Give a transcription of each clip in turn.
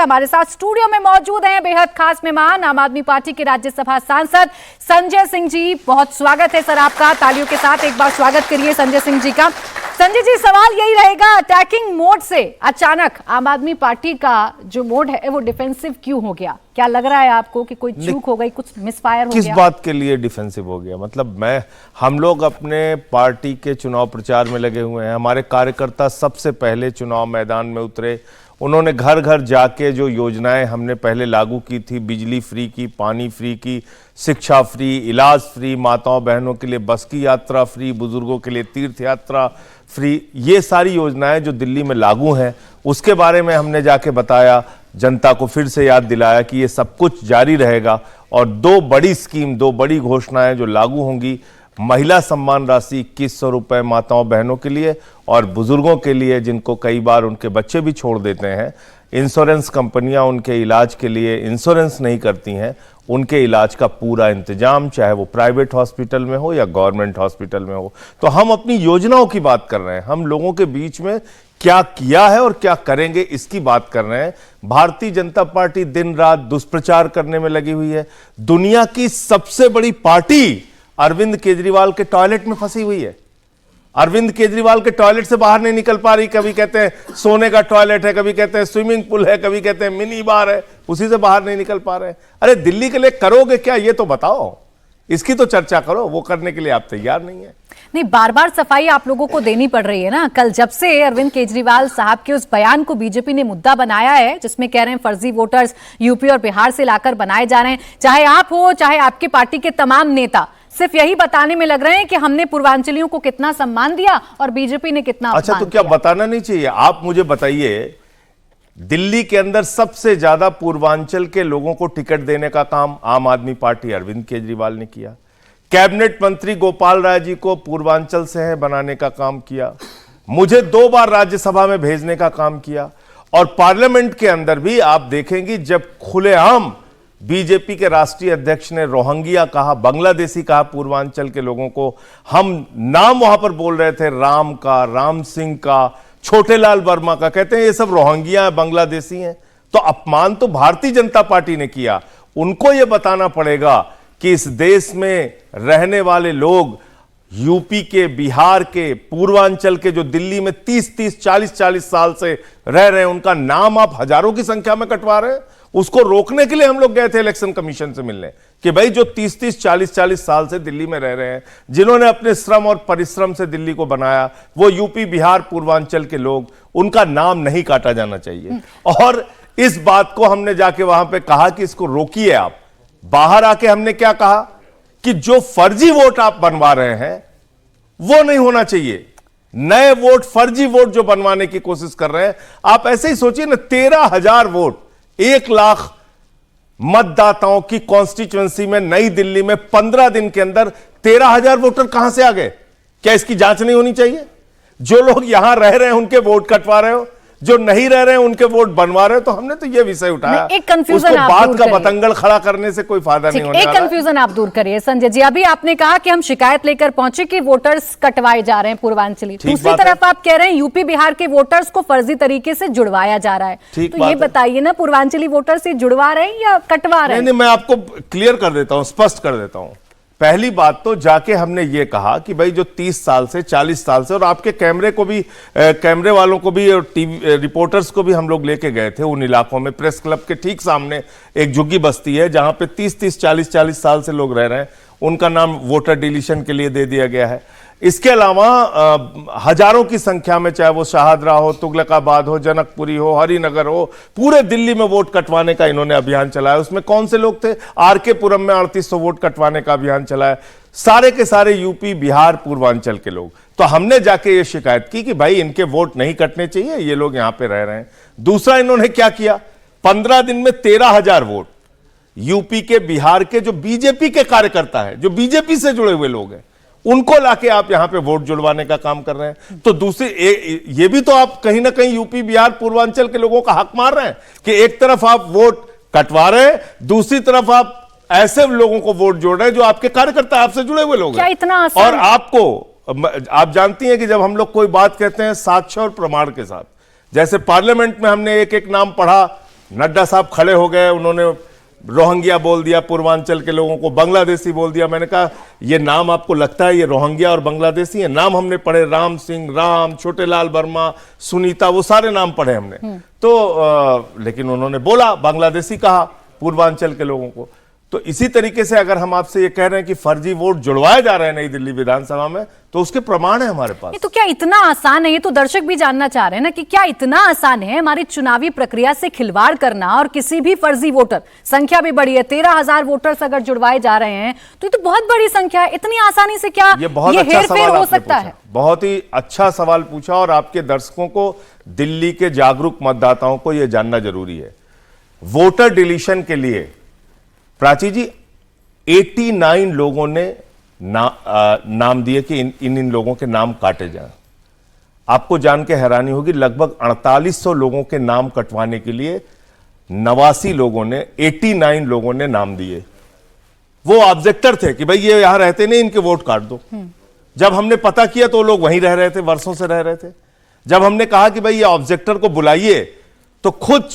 हमारे साथ स्टूडियो में मौजूद हैं बेहद खास मेहमान आम आदमी पार्टी के राज्यसभा सांसद संजय सिंह जी। बहुत स्वागत है सर आपका, तालियों के साथ एक बार स्वागत करिए संजय सिंह जी का। संजय जी, सवाल यही रहेगा, अटैकिंग मोड से अचानक आम आदमी पार्टी का जो मोड है वो डिफेंसिव क्यों हो गया? क्या लग रहा है आपको कि कोई चूक हो गई, कुछ मिसफायर हो गया? किस बात के लिए डिफेंसिव हो गया? मतलब हम लोग अपने पार्टी के चुनाव प्रचार में लगे हुए हैं। हमारे कार्यकर्ता सबसे पहले चुनाव मैदान में उतरे। उन्होंने घर घर जाके जो योजनाएं हमने पहले लागू की थी, बिजली फ्री की, पानी फ्री की, शिक्षा फ्री, इलाज फ्री, माताओं बहनों के लिए बस की यात्रा फ्री, बुजुर्गों के लिए तीर्थ यात्रा फ्री, ये सारी योजनाएं जो दिल्ली में लागू हैं उसके बारे में हमने जाके बताया, जनता को फिर से याद दिलाया कि ये सब कुछ जारी रहेगा। और दो बड़ी स्कीम, दो बड़ी घोषणाएं जो लागू होंगी, महिला सम्मान राशि 2100 रुपए माताओं बहनों के लिए, और बुजुर्गों के लिए जिनको कई बार उनके बच्चे भी छोड़ देते हैं, इंश्योरेंस कंपनियां उनके इलाज के लिए इंश्योरेंस नहीं करती हैं, उनके इलाज का पूरा इंतजाम, चाहे वो प्राइवेट हॉस्पिटल में हो या गवर्नमेंट हॉस्पिटल में हो। तो हम अपनी योजनाओं की बात कर रहे हैं, हम लोगों के बीच में क्या किया है और क्या करेंगे इसकी बात कर रहे हैं। भारतीय जनता पार्टी दिन रात दुष्प्रचार करने में लगी हुई है। दुनिया की सबसे बड़ी पार्टी अरविंद केजरीवाल के टॉयलेट में फंसी हुई है। अरविंद केजरीवाल के टॉयलेट से बाहर नहीं निकल पा रही। कभी कहते हैं सोने का टॉयलेट है, कभी कहते हैं स्विमिंग पूल है, कभी कहते हैं मिनी बार है, उसी से बाहर नहीं निकल पा रहे हैं। अरे दिल्ली के लिए करोगे क्या, ये तो बताओ, इसकी तो चर्चा करो। वो करने के लिए आप तैयार नहीं है। नहीं, बार बार सफाई आप लोगों को देनी पड़ रही है ना। कल जब से अरविंद केजरीवाल साहब के उस बयान को बीजेपी ने मुद्दा बनाया है जिसमें कह रहे हैं फर्जी वोटर्स यूपी और बिहार से लाकर बनाए जा रहे हैं, चाहे आप हो चाहे आपके पार्टी के तमाम नेता सिर्फ यही बताने में लग रहे हैं कि हमने पूर्वांचलियों को कितना सम्मान दिया और बीजेपी ने कितना अच्छा, तो क्या बताना नहीं चाहिए? आप मुझे बताइए, दिल्ली के अंदर सबसे ज्यादा पूर्वांचल के लोगों को टिकट देने का काम आम आदमी पार्टी अरविंद केजरीवाल ने किया। कैबिनेट मंत्री गोपाल राय जी को पूर्वांचल से है बनाने का काम किया। मुझे 2 बार राज्यसभा में भेजने का काम किया। और पार्लियामेंट के अंदर भी आप देखेंगे, जब खुलेआम बीजेपी के राष्ट्रीय अध्यक्ष ने रोहिंग्या कहा, बांग्लादेशी कहा पूर्वांचल के लोगों को, हम नाम वहां पर बोल रहे थे, राम का, राम सिंह का, छोटेलाल वर्मा का, कहते हैं ये सब रोहिंग्या है, बांग्लादेशी हैं। तो अपमान तो भारतीय जनता पार्टी ने किया। उनको यह बताना पड़ेगा कि इस देश में रहने वाले लोग यूपी के, बिहार के, पूर्वांचल के, जो दिल्ली में 30-30, 40-40 साल से रह रहे हैं, उनका नाम आप हजारों की संख्या में कटवा रहे हैं। उसको रोकने के लिए हम लोग गए थे इलेक्शन कमीशन से मिलने कि भाई जो 30-30, 40-40 साल से दिल्ली में रह रहे हैं, जिन्होंने अपने श्रम और परिश्रम से दिल्ली को बनाया, वो यूपी, बिहार, पूर्वांचल के लोग, उनका नाम नहीं काटा जाना चाहिए। और इस बात को हमने जाके वहां पे कहा कि इसको रोकिए आप। बाहर आके हमने क्या कहा कि जो फर्जी वोट आप बनवा रहे हैं वो नहीं होना चाहिए। नए वोट, फर्जी वोट जो बनवाने की कोशिश कर रहे हैं, आप ऐसे ही सोचिए ना, 13,000 वोट 1 लाख मतदाताओं की कॉन्स्टिट्यूएंसी में नई दिल्ली में 15 दिन के अंदर 13,000 वोटर कहां से आ गए? क्या इसकी जांच नहीं होनी चाहिए? जो लोग यहां रह रहे हैं उनके वोट कटवा रहे हो, जो नहीं रह रहे हैं उनके वोट बनवा रहे हो। तो हमने तो यह विषय उठाया। एक कंफ्यूजन आप बात का बतंगड़ खड़ा करने से कोई फायदा नहीं होने वाला। एक कंफ्यूजन आप दूर करिए संजय जी। अभी आपने कहा कि हम शिकायत लेकर पहुंचे कि वोटर्स कटवाए जा रहे हैं पूर्वांचली, दूसरी तरफ आप कह रहे हैं यूपी बिहार के वोटर्स को फर्जी तरीके से जुड़वाया जा रहा है। तो ये बताइए ना, पूर्वांचली वोटर से जुड़वा रहे हैं या कटवा रहे हैं? नहीं, मैं आपको क्लियर कर देता हूं, स्पष्ट कर देता हूं। पहली बात तो जाके हमने ये कहा कि भाई जो 30 साल से, 40 साल से, और आपके कैमरे को भी, कैमरे वालों को भी और टीवी रिपोर्टर्स को भी हम लोग लेके गए थे उन इलाकों में। प्रेस क्लब के ठीक सामने एक झुग्गी बस्ती है जहां पे 30-30, 40-40 साल से लोग रह रहे हैं, उनका नाम वोटर डिलीशन के लिए दे दिया गया है। इसके अलावा हजारों की संख्या में, चाहे वो शाहदरा हो, तुगलकाबाद हो, जनकपुरी हो, हरिनगर हो, पूरे दिल्ली में वोट कटवाने का इन्होंने अभियान चलाया। उसमें कौन से लोग थे? आरके पुरम में 3800 वोट कटवाने का अभियान चलाया। सारे के सारे यूपी, बिहार, पूर्वांचल के लोग। तो हमने जाके ये शिकायत की कि भाई इनके वोट नहीं कटने चाहिए, ये लोग यहां पे रह रहे हैं। दूसरा, इन्होंने क्या किया, 15 दिन में 13,000 वोट यूपी के, बिहार के जो बीजेपी के कार्यकर्ता है, जो बीजेपी से जुड़े हुए लोग हैं, उनको लाके आप यहां पे वोट जुड़वाने का काम कर रहे हैं। तो दूसरी ये भी तो आप कहीं ना कहीं यूपी, बिहार, पूर्वांचल के लोगों का हक मार रहे हैं कि एक तरफ आप वोट कटवा रहे हैं, दूसरी तरफ आप ऐसे लोगों को वोट जोड़ रहे हैं जो आपके कार्यकर्ता, आपसे जुड़े हुए लोग हैं। इतना आसान? और आप जानती हैं कि जब हम लोग कोई बात कहते हैं साक्ष्य और प्रमाण के साथ, जैसे पार्लियामेंट में हमने एक एक नाम पढ़ा नड्डा साहब खड़े हो गए, उन्होंने रोहिंग्या बोल दिया, पूर्वांचल के लोगों को बांग्लादेशी बोल दिया। मैंने कहा ये नाम आपको लगता है ये रोहिंग्या और बांग्लादेशी है? नाम हमने पढ़े, राम सिंह, राम, छोटे लाल वर्मा, सुनीता, वो सारे नाम पढ़े हमने। तो लेकिन उन्होंने बोला बांग्लादेशी कहा पूर्वांचल के लोगों को। तो इसी तरीके से अगर हम आपसे ये कह रहे हैं कि फर्जी वोट जुड़वाए जा रहे हैं नई दिल्ली विधानसभा में, तो उसके प्रमाण है हमारे पास। तो क्या इतना आसान है? ये तो दर्शक भी जानना चाह रहे हैं ना कि क्या इतना आसान है हमारी चुनावी प्रक्रिया से खिलवाड़ करना और किसी भी फर्जी वोटर, संख्या भी बड़ी है, 13,000 वोटर्स अगर जुड़वाए जा रहे हैं तो ये तो बहुत बड़ी संख्या है। इतनी आसानी से क्या ये बहुत अच्छा हेरफेर सवाल हो आपने सकता पूछा। है? बहुत ही अच्छा सवाल पूछा, और आपके दर्शकों को, दिल्ली के जागरूक मतदाताओं को यह जानना जरूरी है। वोटर डिलीशन के लिए प्राची जी 89 लोगों ने नाम दिए कि इन लोगों के नाम काटे जाएं। आपको जान के हैरानी होगी, लगभग 4800 लोगों के नाम कटवाने के लिए 89 लोगों ने, 89 लोगों ने नाम दिए। वो ऑब्जेक्टर थे कि भाई ये यहां रहते नहीं, इनके वोट काट दो। जब हमने पता किया तो लोग वहीं रह रहे थे, वर्षों से रह रहे थे। जब हमने कहा कि भाई ये ऑब्जेक्टर को बुलाइए, तो खुद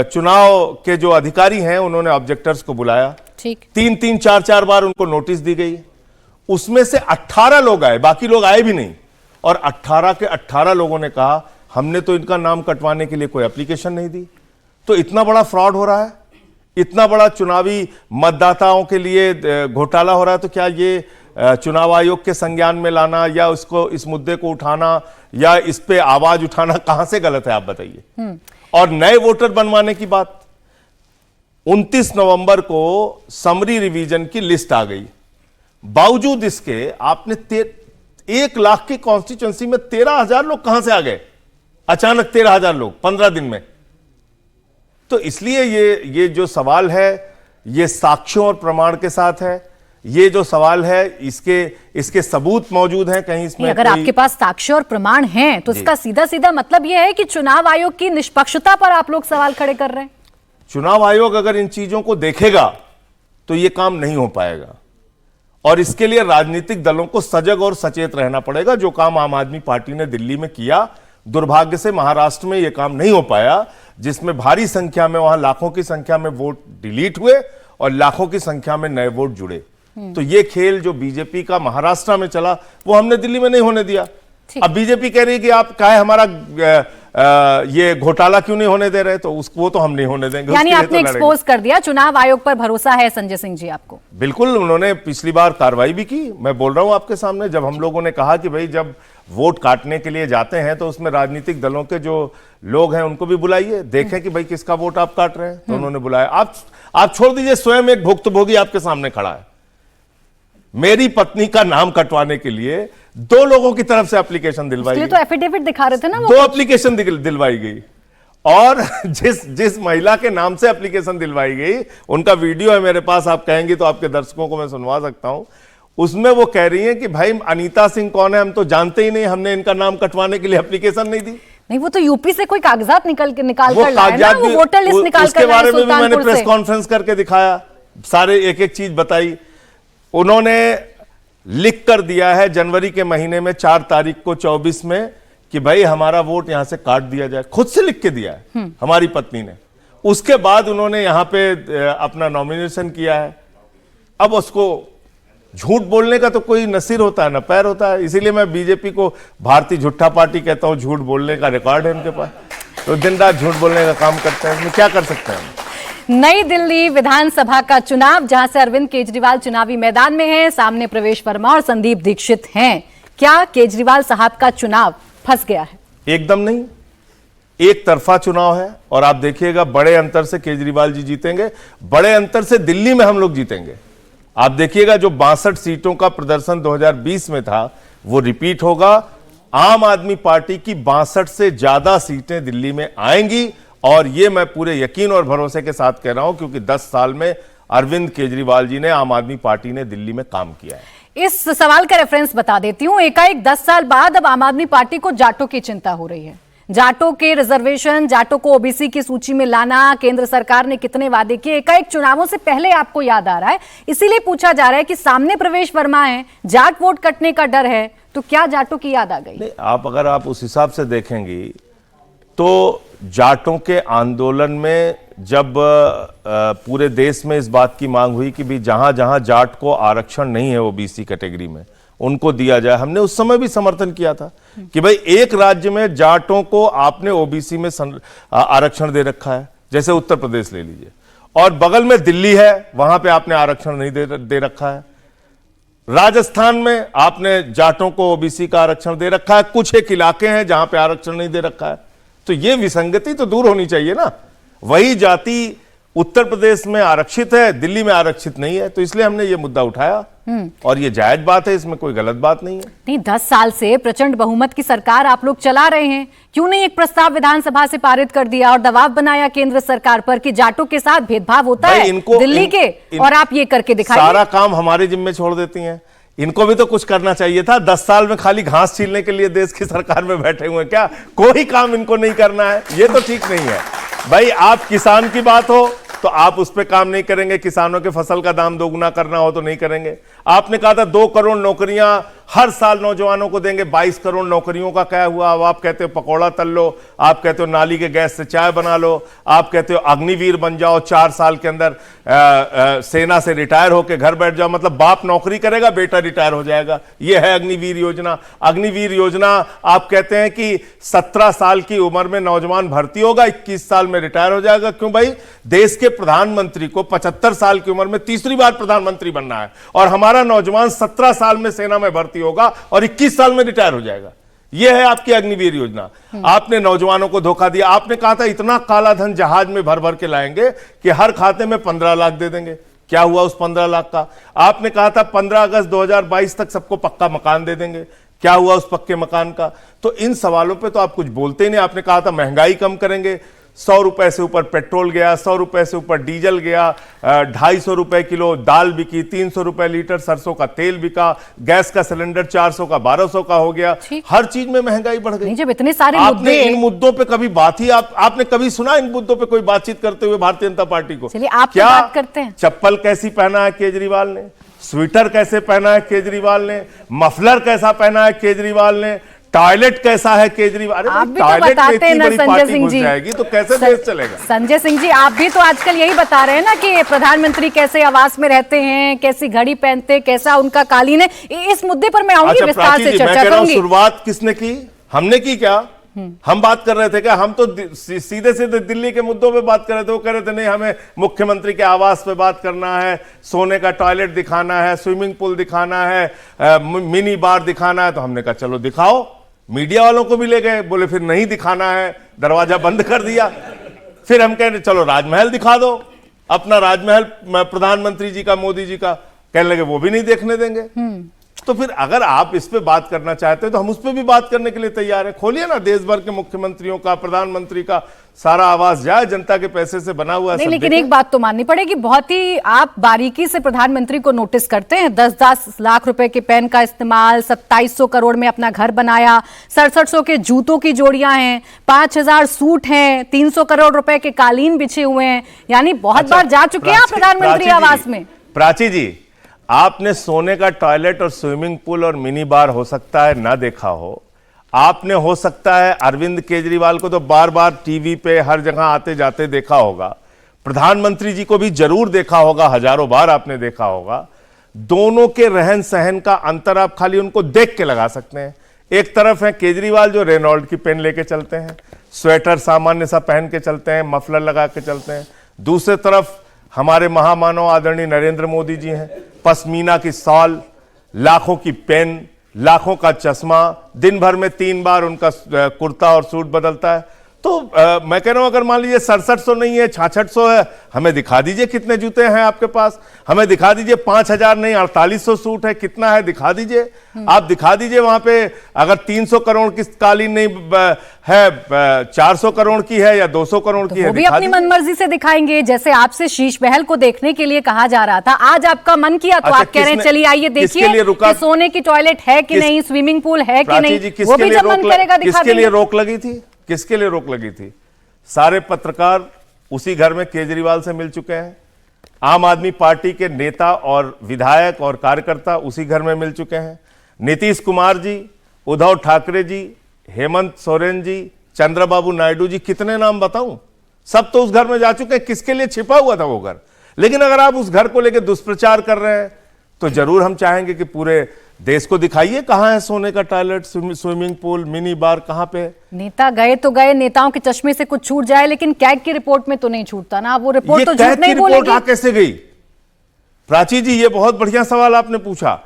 चुनाव के जो अधिकारी हैं उन्होंने ऑब्जेक्टर्स को बुलाया। ठीक, 3-3, 4-4 बार उनको नोटिस दी गई। उसमें से 18 लोग आए, बाकी लोग आए भी नहीं। और 18 के 18 लोगों ने कहा हमने तो इनका नाम कटवाने के लिए कोई एप्लीकेशन नहीं दी। तो इतना बड़ा फ्रॉड हो रहा है, इतना बड़ा चुनावी मतदाताओं के लिए घोटाला हो रहा है, तो क्या ये चुनाव आयोग के संज्ञान में लाना या उसको, इस मुद्दे को उठाना या इस पे आवाज उठाना कहां से गलत है, आप बताइए। और नए वोटर बनवाने की बात, 29 नवंबर को समरी रिवीजन की लिस्ट आ गई। बावजूद इसके आपने 1 लाख की कॉन्स्टिट्यूंसी में 13,000 लोग कहां से आ गए अचानक? 13,000 लोग 15 दिन में। तो इसलिए ये जो सवाल है, ये साक्ष्यों और प्रमाण के साथ है। ये जो सवाल है, इसके सबूत मौजूद हैं कहीं इसमें। अगर आपके पास साक्ष्य और प्रमाण हैं तो इसका सीधा सीधा मतलब यह है कि चुनाव आयोग की निष्पक्षता पर आप लोग सवाल खड़े कर रहे हैं। चुनाव आयोग अगर इन चीजों को देखेगा तो यह काम नहीं हो पाएगा, और इसके लिए राजनीतिक दलों को सजग और सचेत रहना पड़ेगा। जो काम आम आदमी पार्टी ने दिल्ली में किया, दुर्भाग्य से महाराष्ट्र में यह काम नहीं हो पाया, जिसमें भारी संख्या में, वहां लाखों की संख्या में वोट डिलीट हुए और लाखों की संख्या में नए वोट जुड़े। तो ये खेल जो बीजेपी का महाराष्ट्र में चला, वो हमने दिल्ली में नहीं होने दिया। अब बीजेपी कह रही है कि आप काहे हमारा ये घोटाला क्यों नहीं होने दे रहे, तो उसको तो हम नहीं होने देंगे। यानी आपने एक्सपोज कर दिया। चुनाव आयोग पर भरोसा है संजय सिंह जी आपको? बिल्कुल, उन्होंने पिछली बार कार्रवाई भी की। मैं बोल रहा हूं आपके सामने, जब हम लोगों ने कहा कि भाई जब वोट काटने के लिए जाते हैं तो उसमें राजनीतिक दलों के जो लोग हैं उनको भी बुलाइए, देखें कि भाई किसका वोट आप काट रहे हैं। तो उन्होंने बुलाया। आप छोड़ दीजिए, स्वयं एक भुक्तभोगी आपके सामने खड़ा है। मेरी पत्नी का नाम कटवाने के लिए 2 लोगों की तरफ से एप्लीकेशन दिलवाई गई। तो एफिडेविट दिखा रहे थे ना वो? 2 एप्लीकेशन दिलवाई गई, और जिस महिला के नाम से एप्लीकेशन दिलवाई गई, उनका वीडियो है मेरे पास, आप कहेंगे तो आपके दर्शकों को मैं सुनवा सकता हूं। उसमें वो कह रही हैं कि भाई अनीता सिंह कौन है, हम तो जानते ही नहीं, हमने इनका नाम कटवाने के लिए एप्लीकेशन नहीं दी। नहीं, वो तो यूपी से कोई कागजात निकाल कर लाए ना, वो वोटर लिस्ट निकाल कर उसके बारे में भी मैंने प्रेस कॉन्फ्रेंस करके दिखाया, सारे एक चीज बताई। उन्होंने लिख कर दिया है जनवरी के महीने में 4 तारीख को 24 में कि भाई हमारा वोट यहां से काट दिया जाए, खुद से लिख के दिया है हमारी पत्नी ने। उसके बाद उन्होंने यहां पे अपना नॉमिनेशन किया है। अब उसको झूठ बोलने का तो कोई नसीर होता है ना पैर होता है, इसीलिए मैं बीजेपी को भारतीय झूठा पार्टी कहता हूं। झूठ बोलने का रिकॉर्ड है उनके पास, तो दिन रात झूठ बोलने का काम करते हैं। इसमें क्या कर सकते हैं? नई दिल्ली विधानसभा का चुनाव, जहां से अरविंद केजरीवाल चुनावी मैदान में हैं, सामने प्रवेश वर्मा और संदीप दीक्षित हैं। क्या केजरीवाल साहब का चुनाव फंस गया है? एकदम नहीं, एक तरफा चुनाव है, और आप देखिएगा बड़े अंतर से केजरीवाल जी जीतेंगे, बड़े अंतर से दिल्ली में हम लोग जीतेंगे। आप देखिएगा जो 62 सीटों का प्रदर्शन 2020 में था वो रिपीट होगा। आम आदमी पार्टी की 62 से ज्यादा सीटें दिल्ली में आएंगी, और ये मैं पूरे यकीन और भरोसे के साथ कह रहा हूं, क्योंकि 10 साल में अरविंद केजरीवाल जी ने, आम आदमी पार्टी ने दिल्ली में काम किया है। इस सवाल का रेफरेंस बता देती हूं। एकाएक 10 साल बाद अब आम आदमी पार्टी को जाटों की चिंता हो रही है। जाटों के रिजर्वेशन, जाटों को ओबीसी की सूची में लाना, केंद्र सरकार ने कितने वादे किए, एकाएक चुनावों से पहले आपको याद आ रहा है। इसीलिए पूछा जा रहा है कि सामने प्रवेश वर्मा है, जाट वोट कटने का डर है, तो क्या जाटों की याद आ गई? नहीं, अगर आप उस हिसाब से देखेंगी तो जाटों के आंदोलन में जब पूरे देश में इस बात की मांग हुई कि भी जहां जहां जाट को आरक्षण नहीं है ओबीसी कैटेगरी में, उनको दिया जाए, हमने उस समय भी समर्थन किया था कि भाई एक राज्य में जाटों को आपने ओबीसी में आरक्षण दे रखा है, जैसे उत्तर प्रदेश ले लीजिए, और बगल में दिल्ली है, वहां पे आपने आरक्षण नहीं दे रखा है। राजस्थान में आपने जाटों को ओबीसी का आरक्षण दे रखा है, कुछ एक इलाके हैं जहां पे आरक्षण नहीं दे रखा है। तो ये विसंगति तो दूर होनी चाहिए ना। वही जाति उत्तर प्रदेश में आरक्षित है, दिल्ली में आरक्षित नहीं है, तो इसलिए हमने ये मुद्दा उठाया और ये जायज बात है, इसमें कोई गलत बात नहीं है। नहीं, 10 साल से प्रचंड बहुमत की सरकार आप लोग चला रहे हैं, क्यों नहीं एक प्रस्ताव विधानसभा से पारित कर दिया और दबाव बनाया केंद्र सरकार पर कि जाटों के साथ भेदभाव होता है दिल्ली के, और आप ये करके दिखाइए। सारा काम हमारे जिम्मे छोड़ देती हैं। इनको भी तो कुछ करना चाहिए था। 10 साल में खाली घास छीलने के लिए देश की सरकार में बैठे हुए हैं क्या? कोई काम इनको नहीं करना है, ये तो ठीक नहीं है। भाई आप किसान की बात हो तो आप उस पर काम नहीं करेंगे, किसानों के फसल का दाम दोगुना करना हो तो नहीं करेंगे। आपने कहा था 2 करोड़ नौकरियां हर साल नौजवानों को देंगे, 22 करोड़ नौकरियों का क्या हुआ? अब आप कहते हो पकौड़ा तल लो, आप कहते हो नाली के गैस से चाय बना लो, आप कहते हो अग्निवीर बन जाओ, 4 साल के अंदर सेना से रिटायर होकर घर बैठ जाओ, मतलब बाप नौकरी करेगा, बेटा रिटायर हो जाएगा। यह है अग्निवीर योजना। अग्निवीर योजना आप कहते हैं कि 17 साल की उम्र में नौजवान भर्ती होगा, 21 साल में रिटायर हो जाएगा। क्यों भाई? देश के प्रधानमंत्री को 75 साल की उम्र में तीसरी बार प्रधानमंत्री बनना है और हमारा नौजवान 17 साल में सेना में भर्ती होगा और 21 साल में रिटायर हो जाएगा। यह है आपकी अग्निवीर योजना। आपने नौजवानों को धोखा दिया। आपने कहा था इतना काला धन जहाज में भर भर के लाएंगे कि हर खाते में 15 लाख दे देंगे। क्या हुआ उस 15 लाख का? आपने कहा था 15 अगस्त 2022 तक सबको पक्का मकान दे देंगे। क्या हुआ उस पक्के मकान का? तो इन सवालों पे तो आप कुछ बोलते ही नहीं। आपने कहा था महंगाई कम करेंगे, 100 रुपए से ऊपर पेट्रोल गया, 100 रुपए से ऊपर डीजल गया, 250 रुपए किलो दाल बिकी, 300 रुपए लीटर सरसों का तेल बिका, गैस का सिलेंडर 400 का 1200 का हो गया। हर चीज में महंगाई बढ़ गई। जब इतने सारे आपने इन मुद्दों पे कभी बात ही आपने कभी सुना इन मुद्दों पे कोई बातचीत करते हुए भारतीय जनता पार्टी को? चलिए आप क्या बात करते हैं। चप्पल कैसी पहना है केजरीवाल ने, स्वेटर कैसे पहना है केजरीवाल ने, मफलर कैसा पहना है केजरीवाल ने, टॉयलेट कैसा है केजरीवाल? आप भी तो बताते हैं ना संजय सिंह जी, जाएगी तो कैसे देश चलेगा? संजय सिंह जी, आप भी तो आजकल यही बता रहे हैं ना कि प्रधानमंत्री कैसे आवास में रहते हैं, कैसी घड़ी पहनते, कैसा उनका कालीन है। इस मुद्दे पर मैं आऊंगी, विस्तार से चर्चा करूंगी। शुरुआत किसने की? हमने की क्या? हम बात कर रहे थे क्या? हम तो सीधे सीधे दिल्ली के मुद्दों पे बात कर रहे थे। वो कह रहे थे नहीं हमें मुख्यमंत्री के आवास पे बात करना है, सोने का टॉयलेट दिखाना है, स्विमिंग पूल दिखाना है, मिनी बार दिखाना है। तो हमने कहा चलो दिखाओ। मीडिया वालों को भी ले गए, बोले फिर नहीं दिखाना है, दरवाजा बंद कर दिया। फिर हम कह रहे चलो राजमहल दिखा दो, अपना राजमहल प्रधानमंत्री जी का, मोदी जी का। कहने लगे वो भी नहीं देखने देंगे। तो फिर अगर आप इस पे बात करना चाहते हैं तो हम उस पे भी बात करने के लिए तैयार हैं। खोलिए ना देश भर के मुख्यमंत्रियों का, प्रधानमंत्री का सारा आवास जाए, जनता के पैसे से बना हुआ है। लेकिन एक बात तो माननी पड़ेगी, बहुत ही आप बारीकी से प्रधानमंत्री को नोटिस करते हैं। 10-10 लाख रुपए के पेन का इस्तेमाल, 2700 करोड़ में अपना घर बनाया, 6700 के जूतों की जोड़ियां हैं, 5000 सूट हैं, 300 करोड़ रुपए के कालीन बिछे हुए हैं। यानी बहुत बार जा चुके हैं प्रधानमंत्री आवास में। प्राची जी, आपने सोने का टॉयलेट और स्विमिंग पूल और मिनी बार हो सकता है ना देखा हो, आपने हो सकता है अरविंद केजरीवाल को तो बार बार टीवी पे हर जगह आते जाते देखा होगा, प्रधानमंत्री जी को भी जरूर देखा होगा, हजारों बार आपने देखा होगा। दोनों के रहन सहन का अंतर आप खाली उनको देख के लगा सकते हैं। एक तरफ है केजरीवाल जो रेनॉल्ड की पेन लेके चलते हैं, स्वेटर सामान्य सा पहन के चलते हैं, मफलर लगा के चलते हैं। दूसरे तरफ हमारे महामानव आदरणीय नरेंद्र मोदी जी हैं, पश्मीना की शॉल, लाखों की पेन, लाखों का चश्मा, दिन भर में 3 बार उनका कुर्ता और सूट बदलता है। तो मैं कह रहा हूं अगर मान लीजिए 6700 नहीं है, 6600 है, हमें दिखा दीजिए कितने जूते हैं आपके पास, हमें दिखा दीजिए 5000 नहीं 4800 सूट है, कितना है दिखा दीजिए। आप दिखा dीजिए वहां पे अगर 300 करोड़ की कालीन नहीं है, 400 करोड़ की है या 200 करोड़ की है, वो भी अपनी मनमर्जी से दिखाएंगे। जैसे आपसे शीश महल को देखने के लिए कहा जा रहा था, आज आपका मन किया तो आप कह रहे हैं चलिए आइए देखिए कि सोने की टॉयलेट है कि नहीं, स्विमिंग पूल है कि नहीं, वो भी जब मन करेगा दिखा किसके लिए रोक लगी थी? किसके लिए रोक लगी थी? सारे पत्रकार उसी घर में केजरीवाल से मिल चुके हैं, आम आदमी पार्टी के नेता और विधायक और कार्यकर्ता उसी घर में मिल चुके हैं, नीतीश कुमार जी, उद्धव ठाकरे जी, हेमंत सोरेन जी, चंद्रबाबू नायडू जी, कितने नाम बताऊं? सब तो उस घर में जा चुके हैं। किसके लिए छिपा हुआ था वो घर? लेकिन अगर आप उस घर को लेकर दुष्प्रचार कर रहे हैं तो जरूर हम चाहेंगे कि पूरे देश को दिखाइए कहां है सोने का toilet, swimming pool, mini bar, कहां पे है। नेता गए तो गए, नेताओं के चश्मे से कुछ छूट जाए, लेकिन कैग की रिपोर्ट में तो नहीं छूटता ना। वो रिपोर्ट तो झूठ नहीं रिपोर्ट बोलेगी। कैसे गई? प्राची जी, ये बहुत बढ़िया सवाल आपने पूछा।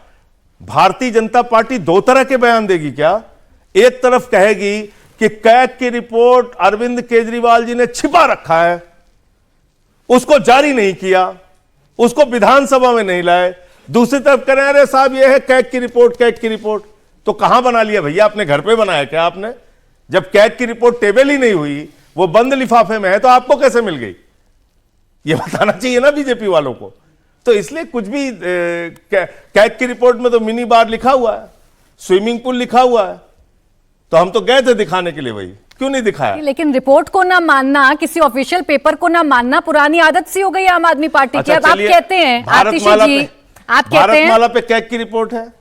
भारतीय जनता पार्टी दो तरह के बयान देगी क्या? एक तरफ कहेगी कि कैग की रिपोर्ट अरविंद केजरीवाल जी ने छिपा रखा है, उसको जारी नहीं किया, उसको विधानसभा में नहीं लाए। दूसरी तरफ कह रहे हैं अरे साहब ये है कैग की रिपोर्ट, कैग की रिपोर्ट। तो कहां बना लिया भैया? अपने घर पे बनाया क्या आपने? जब कैग की रिपोर्ट टेबल ही नहीं हुई, वो बंद लिफाफे में है, तो आपको कैसे मिल गई? ये बताना चाहिए ना बीजेपी वालों को। तो इसलिए कुछ भी कैग की रिपोर्ट में तो मिनी बार लिखा हुआ है, स्विमिंग पूल लिखा हुआ है, तो हम तो गए थे दिखाने के लिए, वही क्यों नहीं दिखाया? लेकिन रिपोर्ट को ना मानना, किसी ऑफिशियल पेपर को ना मानना पुरानी आदत सी हो गई आम आदमी पार्टी की। अब आप कहते हैं आतिशी जी, आप कहते हैं भारतमाला पे कैग की रिपोर्ट है,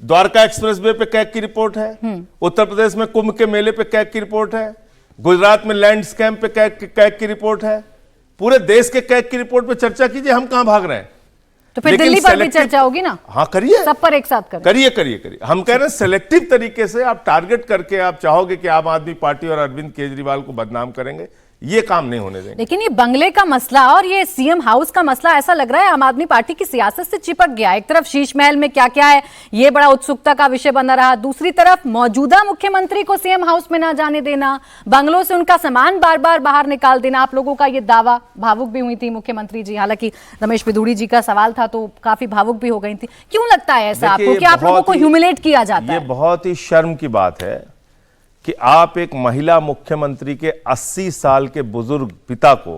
द्वारका एक्सप्रेसवे पे कैग की रिपोर्ट है, उत्तर प्रदेश में कुंभ के मेले पे कैग की रिपोर्ट है, गुजरात में लैंड स्कैम पे कैग की रिपोर्ट है। पूरे देश के कैग की रिपोर्ट पे चर्चा कीजिए, हम कहां भाग रहे हैं? तो फिर दिल्ली पर भी चर्चा होगी ना? हाँ करिए, सब पर एक साथ करिए। हम कह रहे हैं सिलेक्टिव तरीके से आप टारगेट करके आप चाहोगे कि आम आदमी पार्टी और अरविंद केजरीवाल को बदनाम करेंगे, ये काम नहीं होने देंगे। लेकिन ये बंगले का मसला और ये सीएम हाउस का मसला ऐसा लग रहा है आम आदमी पार्टी की सियासत से चिपक गया। एक तरफ शीश महल में क्या क्या है, ये बड़ा उत्सुकता का विषय बना रहा। दूसरी तरफ मौजूदा मुख्यमंत्री को सीएम हाउस में ना जाने देना, बंगलों से उनका सामान बार बार बाहर निकाल देना। आप लोगों का ये दावा, भावुक भी हुई थी मुख्यमंत्री जी, हालांकि रमेश बिधूड़ी जी का सवाल था तो काफी भावुक भी हो गई थी। क्यों लगता है ऐसा आपको कि आप लोगों को ह्यूमिलेट किया जाता है? ये बहुत ही शर्म की बात है कि आप एक महिला मुख्यमंत्री के 80 साल के बुजुर्ग पिता को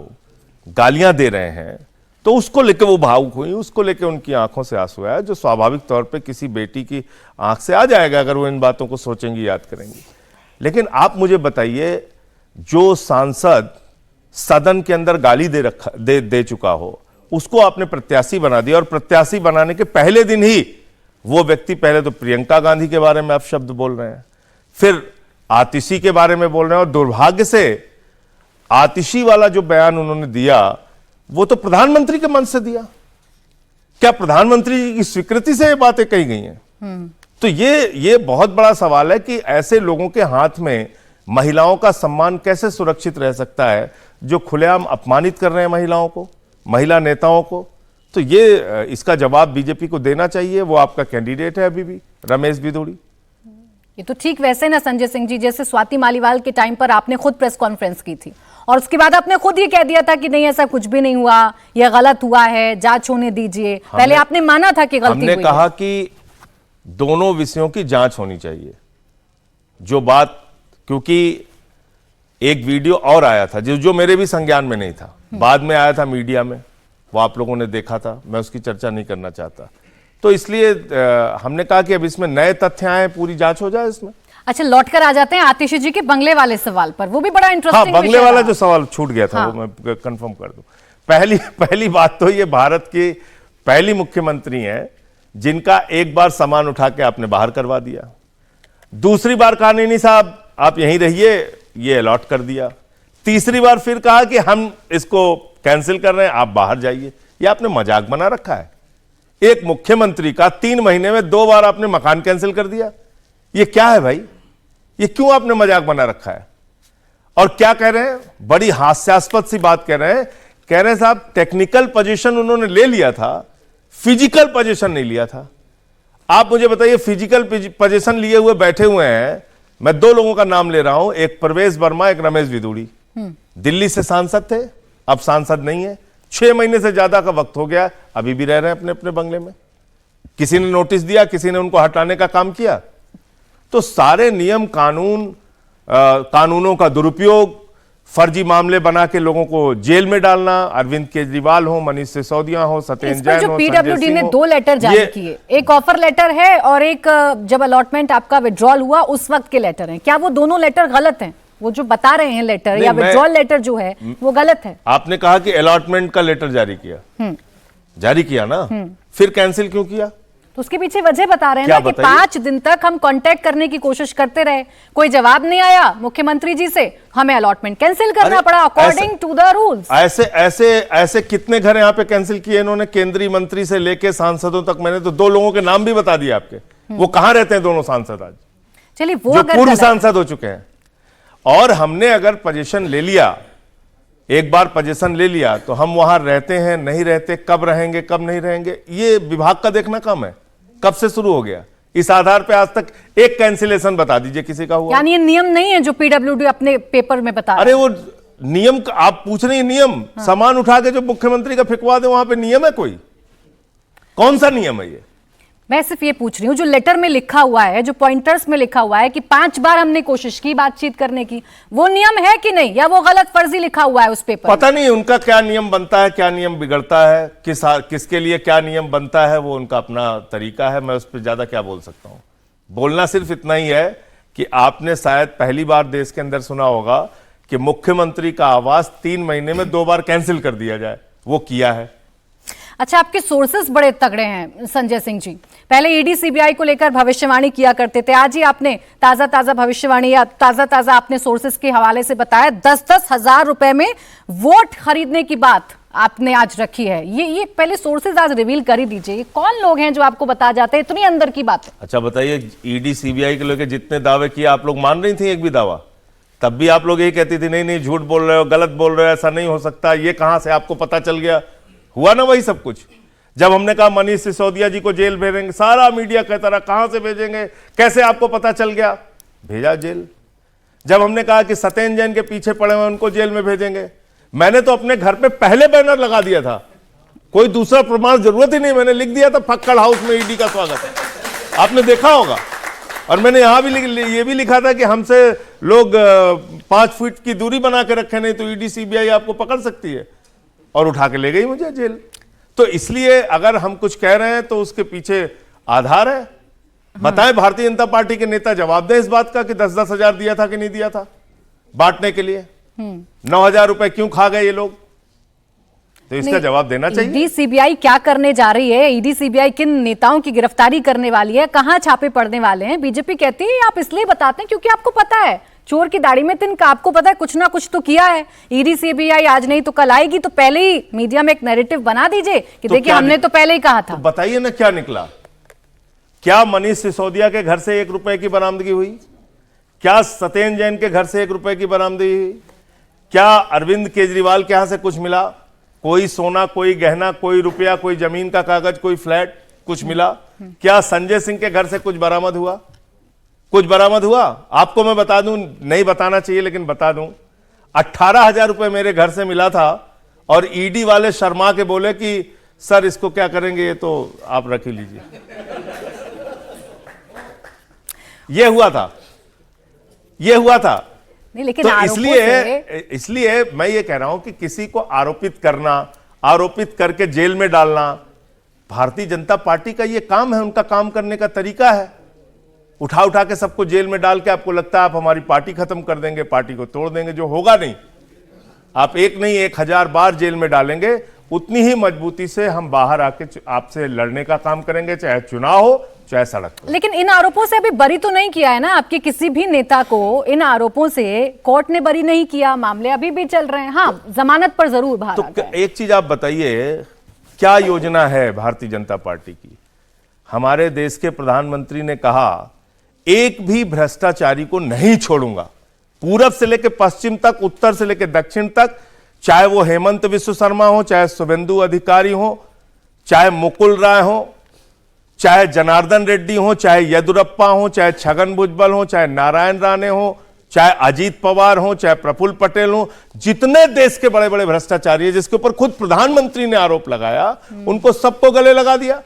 गालियां दे रहे हैं, तो उसको लेकर वो भावुक हुई, उसको लेकर उनकी आंखों से आंसू आया, जो स्वाभाविक तौर पे किसी बेटी की आंख से आ जाएगा अगर वो इन बातों को सोचेंगी, याद करेंगी। लेकिन आप मुझे बताइए, जो सांसद सदन के अंदर गाली दे चुका हो, उसको आपने प्रत्याशी बना दिया, और प्रत्याशी बनाने के पहले दिन ही वो व्यक्ति, पहले तो प्रियंका गांधी के बारे में आप शब्द बोल रहे हैं, फिर आतिशी के बारे में बोल रहे हैं, और दुर्भाग्य से आतिशी वाला जो बयान उन्होंने दिया वो तो प्रधानमंत्री के मन से दिया। क्या प्रधानमंत्री जी की स्वीकृति से ये बातें कही गई हैं? तो ये बहुत बड़ा सवाल है कि ऐसे लोगों के हाथ में महिलाओं का सम्मान कैसे सुरक्षित रह सकता है, जो खुलेआम अपमानित कर रहे हैं महिलाओं को, महिला नेताओं को। तो ये इसका जवाब बीजेपी को देना चाहिए। वो आपका कैंडिडेट है अभी भी, रमेश बिधूड़ी। ये तो ठीक वैसे ना संजय सिंह जी, जैसे स्वाति मालीवाल के टाइम पर आपने खुद प्रेस कॉन्फ्रेंस की थी और उसके बाद आपने खुद ये कह दिया था कि नहीं ऐसा कुछ भी नहीं हुआ, यह गलत हुआ है, जांच होने दीजिए। पहले आपने माना था कि गलती हुई है। हमने कहा कि दोनों विषयों की जांच होनी चाहिए। जो बात, क्योंकि एक वीडियो और आया था जो मेरे भी संज्ञान में नहीं था, बाद में आया था मीडिया में, वो आप लोगों ने देखा था, मैं उसकी चर्चा नहीं करना चाहता। तो इसलिए हमने कहा कि अब इसमें नए तथ्य आए, पूरी जांच हो जाए इसमें। अच्छा, लौटकर आ जाते हैं आतिशी जी के बंगले वाले सवाल पर। वो भी बड़ा इंटरेस्टिंग, हाँ, बंगले वाला जो सवाल छूट गया था, वो मैं कंफर्म कर दूं। पहली बात तो ये भारत की पहली मुख्यमंत्री हैं जिनका एक बार सामान उठा के आपने बाहर करवा दिया। दूसरी बार कहा नहीं साहब आप यहीं रहिए, ये अलॉट कर दिया। तीसरी बार फिर कहा कि हम इसको कैंसिल कर रहे हैं, आप बाहर जाइए। ये आपने मजाक बना रखा है। एक मुख्यमंत्री का 3 महीने में 2 बार आपने मकान कैंसिल कर दिया। ये क्या है भाई? ये क्यों आपने मजाक बना रखा है? और क्या कह रहे हैं? बड़ी हास्यास्पद सी बात कह रहे हैं साहब टेक्निकल पोजीशन उन्होंने ले लिया था, फिजिकल पोजीशन नहीं लिया था। आप मुझे बताइए, फिजिकल पोजीशन लिए हुए बैठे हुए हैं, मैं 2 लोगों का नाम ले रहा हूं, एक प्रवेश वर्मा, एक रमेश बिधूड़ी। दिल्ली से सांसद थे, अब सांसद नहीं है। 6 महीने से ज्यादा का वक्त हो गया, अभी भी रह रहे हैं अपने अपने बंगले में। किसी ने नोटिस दिया, किसी ने उनको हटाने का काम किया। तो सारे नियम कानूनों का दुरुपयोग, फर्जी मामले बना के लोगों को जेल में डालना, अरविंद केजरीवाल हो, मनीष सिसोदिया हो, सत्येंद्र जैन हो, पीडब्ल्यूडी ने 2 लेटर जारी किए, एक ऑफर लेटर है और एक जब अलॉटमेंट आपका विड्रॉल हुआ उस वक्त के लेटर हैं। क्या वो दोनों लेटर गलत हैं? वो जो बता रहे हैं लेटर या विड्रॉल लेटर जो है वो गलत है? आपने कहा कि अलॉटमेंट का लेटर जारी किया ना, फिर कैंसिल क्यों किया? तो उसके पीछे वजह बता रहे हैं क्या ना कि बताइए? 5 दिन तक हम कांटेक्ट करने की कोशिश करते रहे, कोई जवाब नहीं आया मुख्यमंत्री जी से, हमें अलॉटमेंट कैंसिल करना अरे, पड़ा अकॉर्डिंग टू द रूल्स। ऐसे ऐसे ऐसे कितने घर यहाँ पे कैंसिल किए इन्होंने, केंद्रीय मंत्री से लेके सांसदों तक। मैंने तो 2 लोगों के नाम भी बता दिए आपके, वो कहां रहते हैं दोनों सांसद आज, चलिए वो जो अगर पूर्व गलत- सांसद हो चुके हैं। और हमने अगर पोजीशन ले लिया, एक बार पोजीशन ले लिया, तो हम वहां रहते हैं नहीं रहते, कब रहेंगे कब नहीं रहेंगे, ये विभाग का देखना कम है। कब से शुरू हो गया, इस आधार पे आज तक एक कैंसिलेशन बता दीजिए किसी का हुआ? यानी ये नियम नहीं है जो पीडब्ल्यूडी अपने पेपर में बता रहा अरे वो नियम आप पूछ रही हैं, नियम सामान उठा के जो मुख्यमंत्री का फेंकवा दे, वहां पे नियम है कोई? कौन सा नियम है ये? मैं सिर्फ ये पूछ रही हूँ जो लेटर में लिखा हुआ है, जो पॉइंटर्स में लिखा हुआ है कि 5 बार हमने कोशिश की बातचीत करने की, वो नियम है कि नहीं, या वो गलत फर्जी लिखा हुआ है उस पेपर में? पता नहीं उनका क्या नियम बनता है, क्या नियम बिगड़ता है, किसके लिए क्या नियम बनता है, वो उनका अपना तरीका है। मैं उस पर ज्यादा क्या बोल सकता हूं। बोलना सिर्फ इतना ही है कि आपने शायद पहली बार देश के अंदर सुना होगा कि मुख्यमंत्री का आवास 3 महीने में 2 बार कैंसिल कर दिया जाए, वो किया है। अच्छा, आपके सोर्सेस बड़े तगड़े हैं संजय सिंह जी। पहले ईडी सीबीआई को लेकर भविष्यवाणी किया करते थे, आज ही आपने ताजा भविष्यवाणी या ताजा आपने सोर्सेस के हवाले से बताया 10-10 हजार रुपए में वोट खरीदने की बात आपने आज रखी है। ये पहले सोर्सेज आज रिवील कर ही दीजिए, ये कौन लोग हैं जो आपको बता जाते हैं इतनी अंदर की बात? अच्छा बताइए, ईडी सीबीआई के लेकर जितने दावे किए आप लोग मान रही थी एक भी दावा? तब भी आप लोग यही कहती थी नहीं नहीं झूठ बोल रहे हो, गलत बोल रहे हो, ऐसा नहीं हो सकता। ये कहां से आपको पता चल गया? हुआ ना वही सब कुछ। जब हमने कहा मनीष सिसोदिया जी को जेल भेजेंगे, सारा मीडिया कहता रहा कहां से भेजेंगे, कैसे आपको पता चल गया? भेजा जेल। जब हमने कहा कि सत्येंद्र जैन के पीछे पड़े हुए उनको जेल में भेजेंगे, मैंने तो अपने घर पे पहले बैनर लगा दिया था, कोई दूसरा प्रमाण जरूरत ही नहीं, मैंने लिख दिया था फक्कड़ हाउस में ईडी का स्वागत है। आपने देखा होगा। और मैंने यहां भी ये भी लिखा था कि हमसे लोग 5 फीट की दूरी बना के रखे, नहीं तो ईडी सीबीआई आपको पकड़ सकती है। और उठा के ले गई मुझे जेल। तो इसलिए अगर हम कुछ कह रहे हैं तो उसके पीछे आधार है। बताएं, भारतीय जनता पार्टी के नेता जवाब दें इस बात का कि 10-10 हजार दिया था कि नहीं दिया था बांटने के लिए। 9,000 रुपए क्यों खा गए ये लोग, तो इसका जवाब देना चाहिए। ईडी सीबीआई क्या करने जा रही है? ईडी सीबीआई किन नेताओं की गिरफ्तारी करने वाली है? कहां छापे पड़ने वाले हैं? बीजेपी कहती है आप इसलिए बताते हैं क्योंकि आपको पता है चोर की दाढ़ी में तिनका, आपको पता है कुछ ना कुछ तो किया है। ईडी सीबीआई आज नहीं तो कल आएगी, तो पहले ही मीडिया में एक नैरेटिव बना दीजिए कि तो देखिए हमने तो पहले ही कहा था। तो बताइए ना क्या निकला? क्या मनीष सिसोदिया के घर से 1 रुपए की बरामदगी हुई? क्या सत्येंद्र जैन के घर से 1 रुपए की बरामदगी हुई? क्या अरविंद केजरीवाल के यहां से कुछ मिला? कोई सोना, कोई गहना, कोई रुपया, कोई जमीन का कागज, कोई फ्लैट, कुछ मिला? क्या संजय सिंह के घर से कुछ बरामद हुआ? कुछ बरामद हुआ? आपको मैं बता दूं, नहीं बताना चाहिए लेकिन बता दूं, 18,000 रुपए मेरे घर से मिला था और ईडी वाले शर्मा के बोले कि सर इसको क्या करेंगे, ये तो आप रख ही लीजिए। ये हुआ था। नहीं, लेकिन तो आरोपों से- इसलिए मैं ये कह रहा हूं कि किसी को आरोपित करना, आरोपित करके जेल में डालना, भारतीय जनता पार्टी का ये काम है, उनका काम करने का तरीका है। उठा के सबको जेल में डाल के आपको लगता है आप हमारी पार्टी खत्म कर देंगे, पार्टी को तोड़ देंगे, जो होगा नहीं। आप एक नहीं 1,000 बार जेल में डालेंगे, उतनी ही मजबूती से हम बाहर आके आपसे लड़ने का काम करेंगे, चाहे चुनाव हो चाहे सड़क पर। लेकिन इन आरोपों से अभी बरी तो नहीं किया है ना आपके किसी भी नेता को? इन आरोपों से कोर्ट ने बरी नहीं किया, मामले अभी भी चल रहे हैं। हाँ, जमानत पर जरूर बाहर तो आ गए। एक चीज आप बताइए, क्या योजना है भारतीय जनता पार्टी की? हमारे देश के प्रधानमंत्री ने कहा एक भी भ्रष्टाचारी को नहीं छोड़ूंगा, पूरब से लेकर पश्चिम तक, उत्तर से लेकर दक्षिण तक, चाहे वो हेमंत विश्व शर्मा हो, चाहे शुभेंदु अधिकारी हो, चाहे मुकुल राय हो, चाहे जनार्दन रेड्डी हो, चाहे येदुरप्पा हो, चाहे छगन भुजबल हो, चाहे नारायण राणे हो, चाहे अजीत पवार हो, चाहे प्रफुल्ल पटेल हो, जितने देश के बड़े बड़े भ्रष्टाचारी है जिसके ऊपर खुद प्रधानमंत्री ने आरोप लगाया, उनको सबको गले लगा दिया।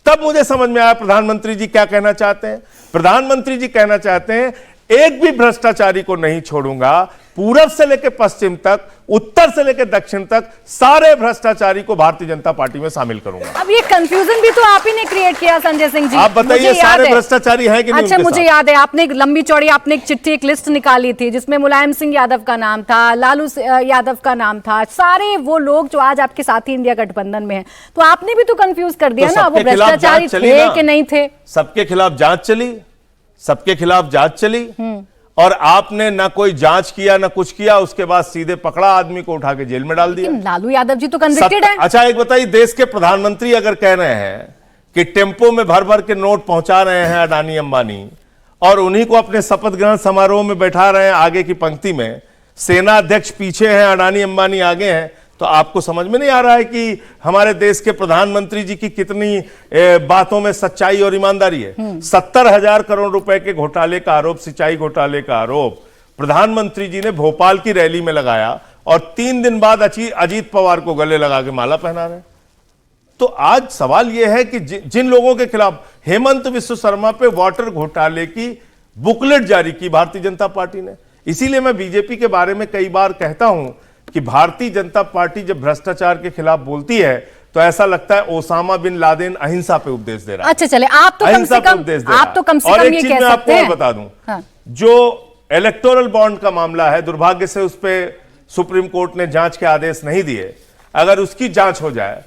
तब मुझे समझ में आया प्रधानमंत्री जी क्या कहना चाहते हैं। प्रधानमंत्री जी कहना चाहते हैं एक भी भ्रष्टाचारी को नहीं छोड़ूंगा, पूरब से लेकर पश्चिम तक, उत्तर से लेकर दक्षिण तक सारे भ्रष्टाचारी को भारतीय जनता पार्टी में शामिल करूंगा। अब ये कंफ्यूजन भी तो आप ही ने क्रिएट किया संजय सिंह जी। आप बताइए सारे भ्रष्टाचारी हैं कि नहीं? अच्छा, मुझे याद है आपने एक लंबी चौड़ी आपने एक चिट्ठी, एक लिस्ट निकाली थी जिसमें मुलायम सिंह यादव का नाम था, लालू यादव का नाम था, सारे वो लोग जो आज आपके साथी इंडिया गठबंधन में हैं। तो आपने भी तो कंफ्यूज कर दिया ना, वो भ्रष्टाचारी थे कि नहीं थे? सबके खिलाफ जांच चली, सबके खिलाफ जांच चली, और आपने ना कोई जांच किया ना कुछ किया, उसके बाद सीधे पकड़ा आदमी को, उठा के जेल में डाल दिया। लालू यादव जी तो कन्विक्टेड है। अच्छा एक बताइए, देश के प्रधानमंत्री अगर कह रहे हैं कि टेम्पो में भर भर के नोट पहुंचा रहे हैं अडानी अंबानी, और उन्हीं को अपने शपथ ग्रहण समारोह में बैठा रहे हैं आगे की पंक्ति में, सेना अध्यक्ष पीछे हैं, अडानी अंबानी आगे हैं, तो आपको समझ में नहीं आ रहा है कि हमारे देश के प्रधानमंत्री जी की कितनी बातों में सच्चाई और ईमानदारी है? 70,000 करोड़ रुपए के घोटाले का आरोप, सिंचाई घोटाले का आरोप प्रधानमंत्री जी ने भोपाल की रैली में लगाया, और 3 दिन बाद अजीत पवार को गले लगा के माला पहना रहे। तो आज सवाल यह है कि जिन लोगों के खिलाफ हेमंत विश्व शर्मा पे वाटर घोटाले की बुकलेट जारी की भारतीय जनता पार्टी ने, इसीलिए मैं बीजेपी के बारे में कई बार कहता हूं कि भारतीय जनता पार्टी जब भ्रष्टाचार के खिलाफ बोलती है तो ऐसा लगता है ओसामा बिन लादेन अहिंसा पे उपदेश दे रहा है। अच्छा चले, आप तो कम से कम ये कह सकते हैं। बता दूं, हाँ। जो इलेक्टोरल बॉन्ड का मामला है, दुर्भाग्य से उस पर सुप्रीम कोर्ट ने जांच के आदेश नहीं दिए। अगर उसकी जांच हो जाए,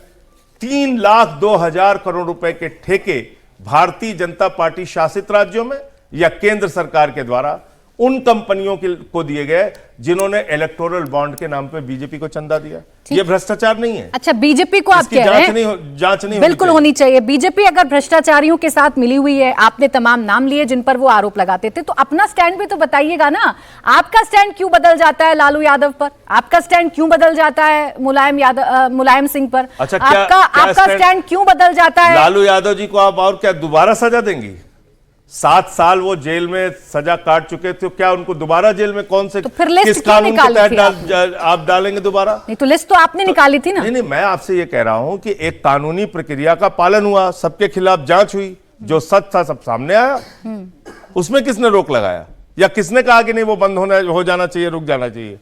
3,02,000 करोड़ रुपए के ठेके भारतीय जनता पार्टी शासित राज्यों में या केंद्र सरकार के द्वारा उन कंपनियों को दिए गए जिन्होंने इलेक्टोरल बॉन्ड के नाम पे बीजेपी को चंदा दिया। ये भ्रष्टाचार नहीं है? अच्छा, बीजेपी को आप कह रहे हैं जांच नहीं बिल्कुल होनी चाहिए। बीजेपी अगर भ्रष्टाचारियों के साथ मिली हुई है, आपने तमाम नाम लिए जिन पर वो आरोप लगाते थे, तो अपना स्टैंड भी तो बताइएगा ना। आपका स्टैंड क्यों बदल जाता है लालू यादव पर? आपका स्टैंड क्यों बदल जाता है मुलायम सिंह पर? अच्छा, आपका स्टैंड क्यों बदल जाता है? लालू यादव जी को आप और क्या दोबारा सजा देंगी? 7 साल वो जेल में सजा काट चुके थे, तो क्या उनको दोबारा जेल में कौन से, तो फिर लिस्ट किस कानून के तहत आप डालेंगे दोबारा? नहीं तो लिस्ट तो आपने निकाली थी ना। नहीं, मैं आपसे ये कह रहा हूं कि एक कानूनी प्रक्रिया का पालन हुआ, सबके खिलाफ जांच हुई, जो सच था सब सामने आया। उसमें किसने रोक लगाया या किसने कहा कि नहीं वो बंद हो जाना चाहिए, रुक जाना चाहिए?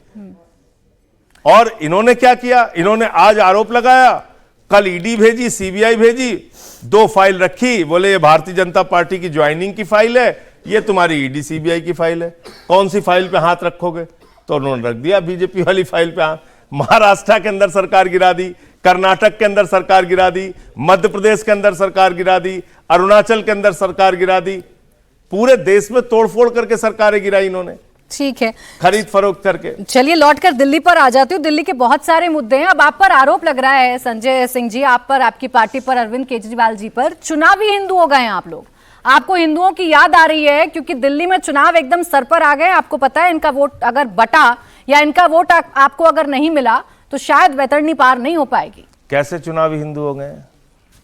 और इन्होंने क्या किया? इन्होंने आज आरोप लगाया, कल ईडी भेजी, सीबीआई भेजी, 2 फाइल रखी, बोले ये भारतीय जनता पार्टी की ज्वाइनिंग की फाइल है, ये तुम्हारी ईडी सीबीआई की फाइल है, कौन सी फाइल पे हाथ रखोगे? तो उन्होंने रख दिया बीजेपी वाली फाइल पे हाथ। महाराष्ट्र के अंदर सरकार गिरा दी, कर्नाटक के अंदर सरकार गिरा दी, मध्य प्रदेश के अंदर सरकार गिरा दी, अरुणाचल के अंदर सरकार गिरा दी, पूरे देश में तोड़फोड़ करके सरकारें गिराई इन्होंने। ठीक है, खरीद फरोख्त करके। चलिए लौटकर दिल्ली पर आ जाती हूँ। दिल्ली के बहुत सारे मुद्दे हैं। अब आप पर आरोप लग रहा है संजय सिंह जी, आप पर, आपकी पार्टी पर, अरविंद केजरीवाल जी पर, चुनावी हिंदू हो गए हैं आप लोग। आपको हिंदुओं की याद आ रही है क्योंकि दिल्ली में चुनाव एकदम सर पर आ गए। आपको पता है इनका वोट अगर बटा या इनका वोट आपको अगर नहीं मिला तो शायद वैतरणी पार नहीं हो पाएगी। कैसे चुनावी हिंदू हो गए,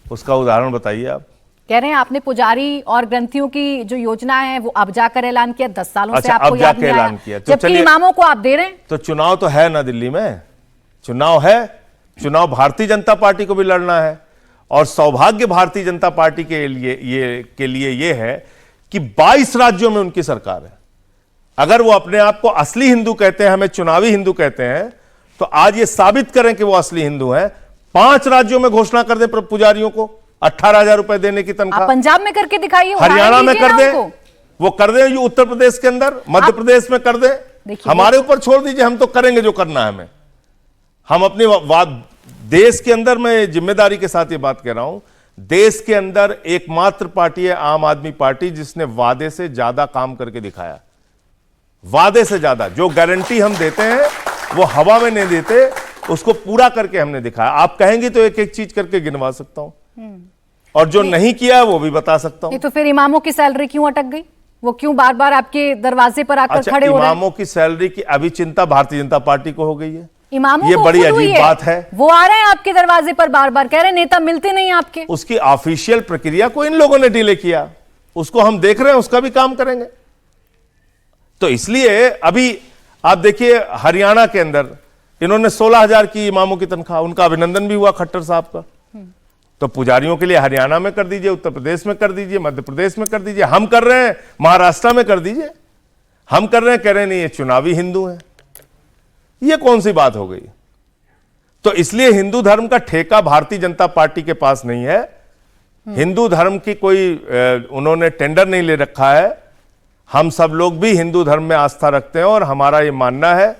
उसका उदाहरण बताइए आप। कह रहे हैं आपने पुजारी और ग्रंथियों की जो योजना है वो अब जाकर ऐलान किया, 10 सालों से आपको याद नहीं आया, जबकि इमामों को आप दे रहे हैं। तो चुनाव तो है ना दिल्ली में, चुनाव है, चुनाव भारतीय जनता पार्टी को भी लड़ना है। और सौभाग्य भारतीय जनता पार्टी के लिए ये है कि 22 राज्यों में उनकी सरकार है। अगर वो अपने आप को असली हिंदू कहते हैं, हमें चुनावी हिंदू कहते हैं, तो आज ये साबित करें कि वो असली हिंदू हैं। 5 राज्यों में घोषणा कर दें पुजारियों को 18,000 रुपए देने की तनख्वाह। पंजाब में करके दिखाइए, हरियाणा में कर दें, वो कर दें, उत्तर प्रदेश के अंदर, मध्य प्रदेश में कर दें। हमारे ऊपर छोड़ दीजिए, हम तो करेंगे जो करना है हमें। हम अपनी देश के अंदर, मैं जिम्मेदारी के साथ ये बात कह रहा हूं, देश के अंदर एकमात्र पार्टी है आम आदमी पार्टी जिसने वादे से ज्यादा काम करके दिखाया। वादे से ज्यादा जो गारंटी हम देते हैं वो हवा में नहीं देते, उसको पूरा करके हमने दिखाया। आप कहेंगे तो एक एक चीज करके गिनवा सकता हूं, और जो नहीं किया है वो भी बता सकता हूं। तो फिर इमामों की सैलरी क्यों अटक गई? वो क्यों बार बार आपके दरवाजे पर आकर खड़े हो रहे हैं? इमामों की सैलरी की अभी चिंता भारतीय जनता पार्टी को हो गई है। इमामों ये बड़ी अजीब बात है। वो आ रहे हैं आपके दरवाजे पर बार बार, कह रहे हैं नेता मिलते नहीं आपके। उसकी ऑफिशियल प्रक्रिया को इन लोगों ने डिले किया, उसको हम देख रहे हैं, उसका भी काम करेंगे। तो इसलिए अभी आप देखिए हरियाणा के अंदर इन्होंने 16,000 की इमामों की तनख्वाह, उनका अभिनंदन भी हुआ खट्टर साहब का। तो पुजारियों के लिए हरियाणा में कर दीजिए, उत्तर प्रदेश में कर दीजिए, मध्य प्रदेश में कर दीजिए। हम कर रहे हैं महाराष्ट्र में कर दीजिए। हम कर रहे हैं, कह रहे हैं नहीं ये चुनावी हिंदू हैं। ये कौन सी बात हो गई? तो इसलिए हिंदू धर्म का ठेका भारतीय जनता पार्टी के पास नहीं है। हिंदू धर्म की कोई उन्होंने टेंडर नहीं ले रखा है। हम सब लोग भी हिंदू धर्म में आस्था रखते हैं और हमारा ये मानना है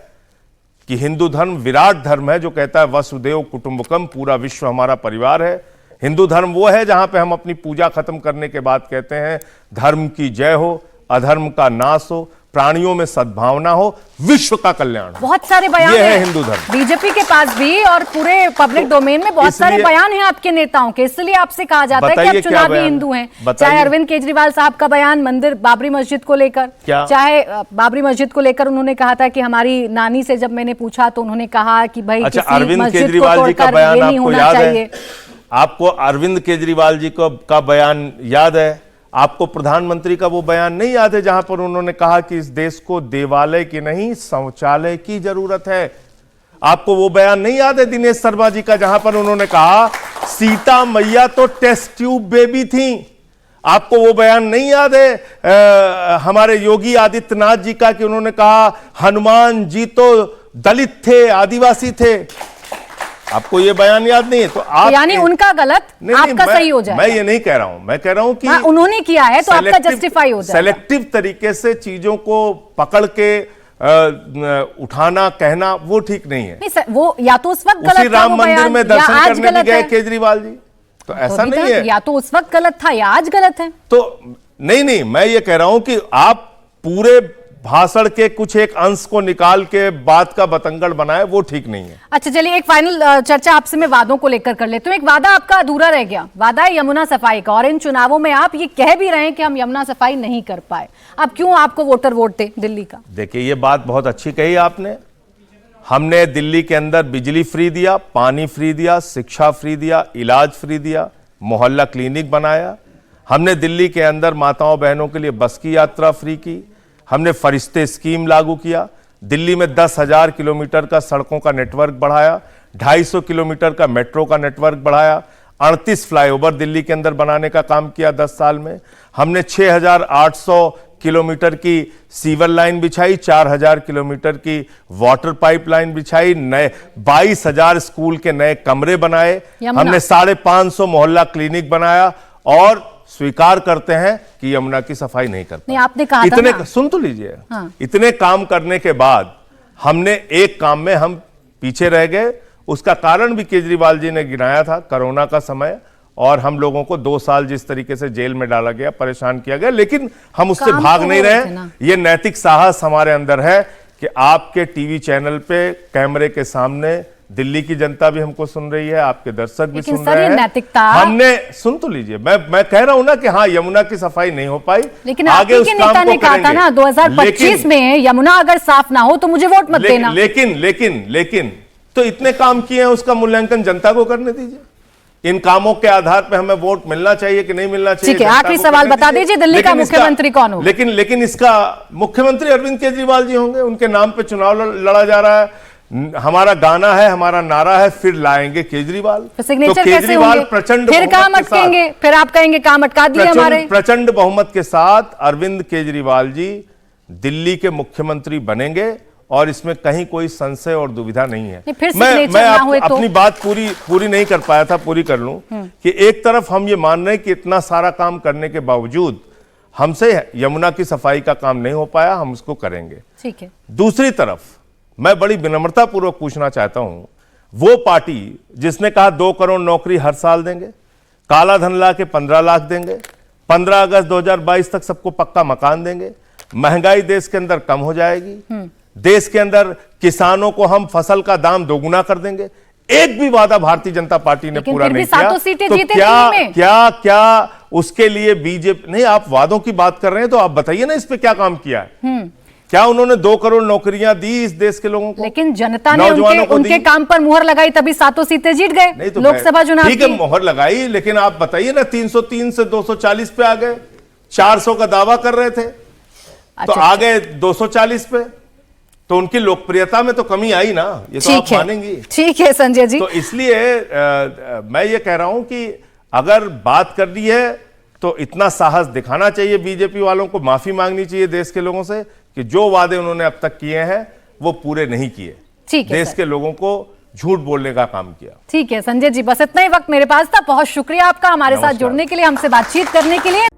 कि हिंदू धर्म विराट धर्म है जो कहता है वसुदेव कुटुंबकम, पूरा विश्व हमारा परिवार है। हिंदू धर्म वो है जहां पे हम अपनी पूजा खत्म करने के बाद कहते हैं धर्म की जय हो, अधर्म का नाश हो, प्राणियों में सद्भावना हो, विश्व का कल्याण हो। बहुत सारे बयान ये है हैं हिंदू धर्म। बीजेपी के पास भी और पूरे पब्लिक डोमेन में बहुत सारे बयान हैं आपके नेताओं के, इसलिए आपसे कहा जाता है कि आप चुनावी हिंदू हैं। चाहे अरविंद केजरीवाल साहब का बयान मंदिर बाबरी मस्जिद को लेकर, चाहे बाबरी मस्जिद को लेकर उन्होंने कहा था कि हमारी नानी से जब मैंने पूछा तो उन्होंने कहा कि भाई अच्छा, किसी अरविंद मस्जिद को केजरीवाल जी का तोड़कर बयान ये नहीं आपको होना याद चाहिए। है? आपको अरविंद केजरीवाल जी का बयान याद है? आपको प्रधानमंत्री का वो बयान नहीं याद है जहां पर उन्होंने कहा कि इस देश को देवालय की नहीं शौचालय की जरूरत है? आपको वो बयान नहीं याद है दिनेश शर्मा जी का जहां पर उन्होंने कहा सीता मैया तो टेस्ट ट्यूब बेबी थी? आपको वो बयान नहीं याद है हमारे योगी आदित्यनाथ जी का कि उन्होंने कहा हनुमान जी तो दलित थे, आदिवासी थे? आपको ये बयान याद नहीं है? तो आप यानी उनका गलत आपका सही हो जाएगा। मैं ये नहीं कह रहा हूं, मैं कह रहा हूं कि उन्होंने किया है तो आपका जस्टिफाई हो जाएगा। सेलेक्टिव तरीके से चीजों को पकड़ के उठाना कहना वो ठीक नहीं है। नहीं, वो या तो उस वक्त गलत उसी राम मंदिर में दर्शन करने भी गए केजरीवाल जी, तो ऐसा नहीं है। या तो उस वक्त गलत था या आज गलत है। तो नहीं, मैं ये कह रहा हूं कि आप पूरे भाषण के कुछ एक अंश को निकाल के बात का बतंगड़ बनाए, वो ठीक नहीं है। अच्छा, चलिए एक फाइनल चर्चा आपसे मैं वादों को लेकर कर लेती हूं। एक वादा आपका अधूरा रह गया, वादा है यमुना सफाई का, और इन चुनावों में आप ये कह भी रहे हैं कि हम यमुना सफाई नहीं कर पाए। अब क्यों आपको वोटर वोट दे दिल्ली का? देखिए, ये बात बहुत अच्छी कही आपने। हमने दिल्ली के अंदर बिजली फ्री दिया, पानी फ्री दिया, शिक्षा फ्री दिया, इलाज फ्री दिया, मोहल्ला क्लिनिक बनाया। हमने दिल्ली के अंदर माताओं बहनों के लिए बस की यात्रा फ्री की। हमने फरिश्ते स्कीम लागू किया। दिल्ली में 10,000 किलोमीटर का सड़कों का नेटवर्क बढ़ाया, 250 किलोमीटर का मेट्रो का नेटवर्क बढ़ाया, 38 फ्लाईओवर दिल्ली के अंदर बनाने का काम किया 10 साल में। हमने 6,800 किलोमीटर की सीवर लाइन बिछाई, 4,000 किलोमीटर की वाटर पाइपलाइन बिछाई, नए 22,000 स्कूल के नए कमरे बनाए। हमने 550 मोहल्ला क्लिनिक बनाया और स्वीकार करते हैं कि यमुना की सफाई नहीं करते। नहीं, आपने कहा इतने था ना? सुन तो लीजिए। हाँ। इतने काम करने के बाद हमने एक काम में हम पीछे रह गए। उसका कारण भी केजरीवाल जी ने गिनाया था, कोरोना का समय, और हम लोगों को 2 साल जिस तरीके से जेल में डाला गया, परेशान किया गया, लेकिन हम उससे भाग नहीं रहे। ये नैतिक साहस हमारे अंदर है कि आपके टीवी चैनल पे कैमरे के सामने दिल्ली की जनता भी हमको सुन रही है, आपके दर्शक भी सुन रहे हैं। नैतिकता हमने सुन तो लीजिए, मैं कह रहा हूं ना कि हाँ, यमुना की सफाई नहीं हो पाई, लेकिन आगे उस नेता ने कहा था ना 2025 में यमुना अगर साफ ना हो तो मुझे वोट मत देना। लेकिन तो इतने काम किए हैं, उसका मूल्यांकन जनता को करने दीजिए। इन कामों के आधार पर हमें वोट मिलना चाहिए कि नहीं मिलना चाहिए। ठीक है, आखिरी सवाल बता दीजिए, दिल्ली का मुख्यमंत्री कौन होगा? लेकिन इसका मुख्यमंत्री अरविंद केजरीवाल जी होंगे। उनके नाम पे चुनाव लड़ा जा रहा है। हमारा गाना है, हमारा नारा है, फिर लाएंगे केजरीवाल। तो सिग्नेचर कैसे होंगे? प्रचंड फिर काम अटकेंगे, फिर आप कहेंगे काम अटका दिए हमारे। प्रचंड बहुमत के साथ अरविंद केजरीवाल जी दिल्ली के मुख्यमंत्री बनेंगे और इसमें कहीं कोई संशय और दुविधा नहीं है। फिर मैं अपनी बात पूरी नहीं कर पाया था, पूरी कर लूं कि एक तरफ हम ये मान रहे हैं कि इतना सारा काम करने के बावजूद हमसे यमुना की सफाई का काम नहीं हो पाया, हम उसको करेंगे। ठीक है। दूसरी तरफ मैं बड़ी विनम्रता पूर्वक पूछना चाहता हूं, वो पार्टी जिसने कहा 2 करोड़ नौकरी हर साल देंगे, काला धन ला के 15 लाख देंगे, 15 अगस्त 2022 तक सबको पक्का मकान देंगे, महंगाई देश के अंदर कम हो जाएगी, देश के अंदर किसानों को हम फसल का दाम दोगुना कर देंगे, एक भी वादा भारतीय जनता पार्टी ने पूरा नहीं किया। तो क्या उसके लिए बीजेपी नहीं? आप वादों की बात कर रहे हैं तो आप बताइए ना, इस पे क्या काम किया है? क्या उन्होंने 2 करोड़ नौकरियां दी इस देश के लोगों को? लेकिन जनता ने उनके काम पर मुहर लगाई, तभी 7 सीटें जीत गए। नहीं तो लोकसभा चुनाव ठीक है, मुहर लगाई, लेकिन आप बताइए ना, 303 से 240 पे आ गए, 400 का दावा कर रहे थे तो आ गए 240 पे, तो उनकी लोकप्रियता में तो कमी आई ना, ये तो आप मानेंगी। ठीक है संजय जी। तो इसलिए मैं ये कह रहा हूं कि अगर बात करनी है तो इतना साहस दिखाना चाहिए बीजेपी वालों को, माफी मांगनी चाहिए देश के लोगों से कि जो वादे उन्होंने अब तक किए हैं वो पूरे नहीं किए। ठीक है देश सर। के लोगों को झूठ बोलने का काम किया। ठीक है संजय जी, बस इतना ही वक्त मेरे पास था। बहुत शुक्रिया आपका हमारे साथ नमस्कार। जुड़ने के लिए, हमसे बातचीत करने के लिए।